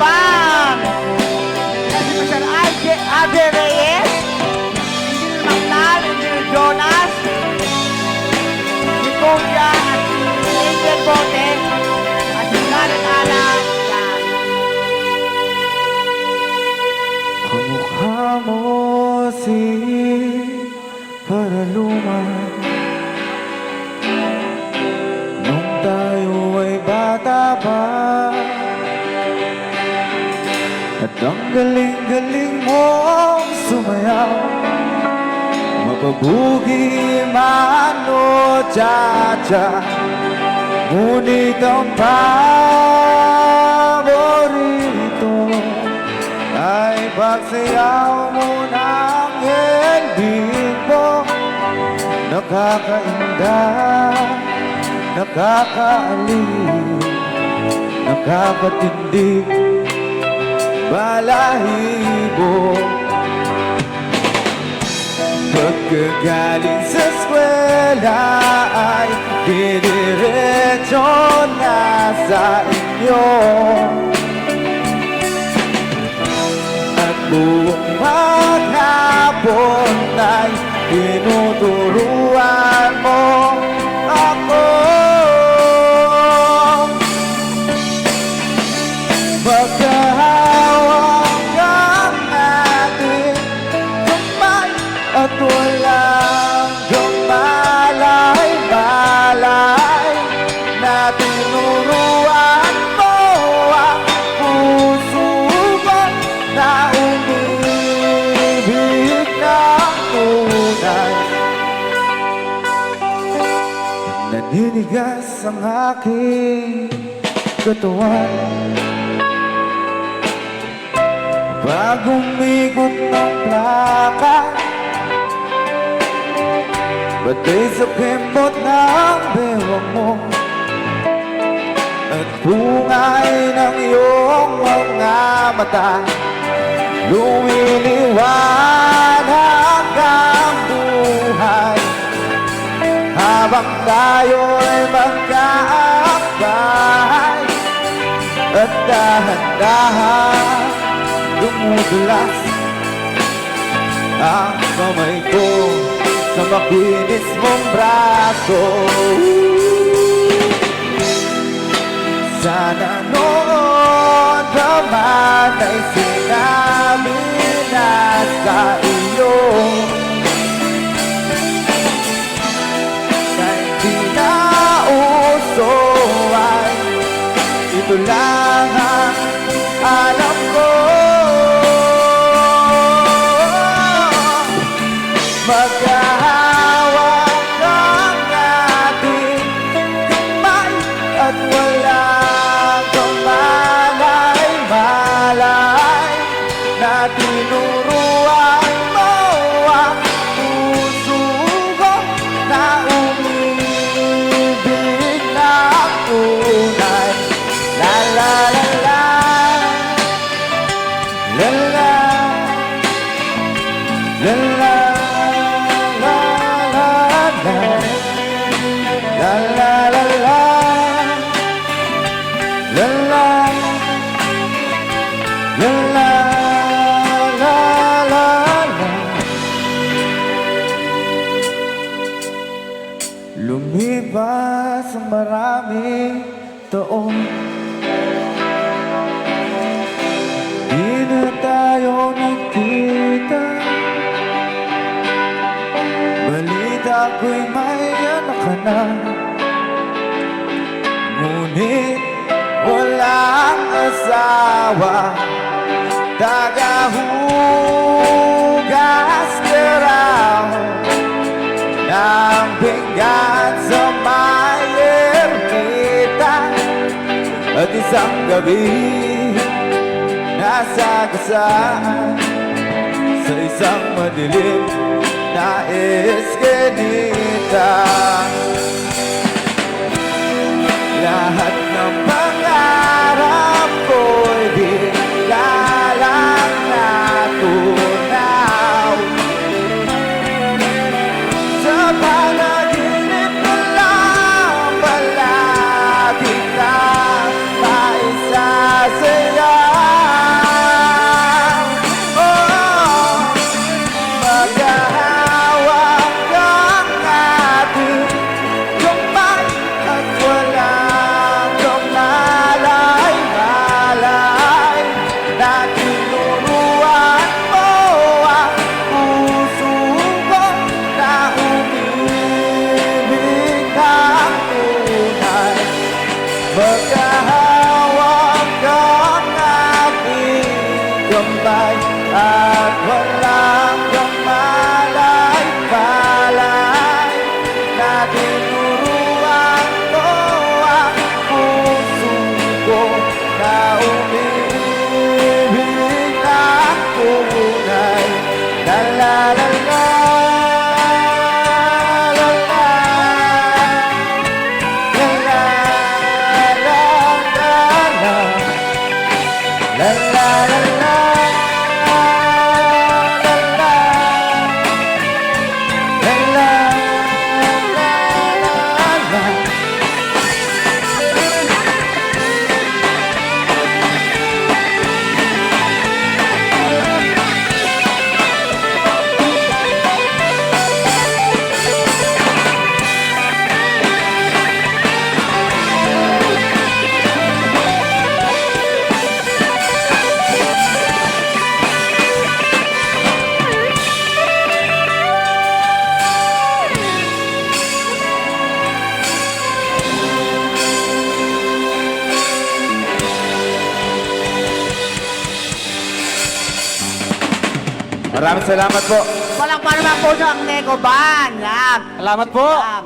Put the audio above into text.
Bang! Si Mr. Ade Reyes, Engineer Macnal, Engineer Jonas, si Kuya at si Angel Bote, at si Karen Alan. Yan. Kamukha mo si Paraluman nung tayo ay bata pa, at ang galing-galing mong sumayaw, mapabugi man o cha-cha, ngunit ang paborito ay pagsayaw mo ng helbing mo. Nakakainda, nakakaaliw, nakakatindig, balahibo. Pagkagaling sa eskwela ay didiretso na sa inyo, at buong maghapon ay tinuturuan mo ako. Magkahawak natin kamay at walang kamalay-malay na tinuruan mo ang puso ko na umibig ng tunay. Naninigas ang aking katawan pag umikot ng plaka, pati sa kembot ng bewang mo at bungay ng iyong mga mata, lumiliwanag ang buhay habang tayo'y magkaakbay, at dahan-dahan dumudulas ang kamay ko sa makinis mong braso. Sana noon pa man ay sinabi na sa iyo na hindi na uso ay ito lang ang alam ko. Magkahawak ang ating kamay at walang kamalay-malay na tinuruan mo ang puso ko na umibig ng tunay. La la la la, la la, la la. La la la la, la la, la la, la la la. Lumipas ang maraming taon, di na tayo nagkita. Balita ko'y may anak ka na, ngunit walang asawa. Tagahugas ka raw ng pinggan sa may ermita, at isang gabi nasagasaan sa isang madilim na eskinita. Lahat ng pangarap ko'y bigla lang natunaw. Sa panaginip ko lang palagi kang maisasaya. Maraming salamat po. Walang pa naman po ang Nego Band. Yan. Salamat po. Yan.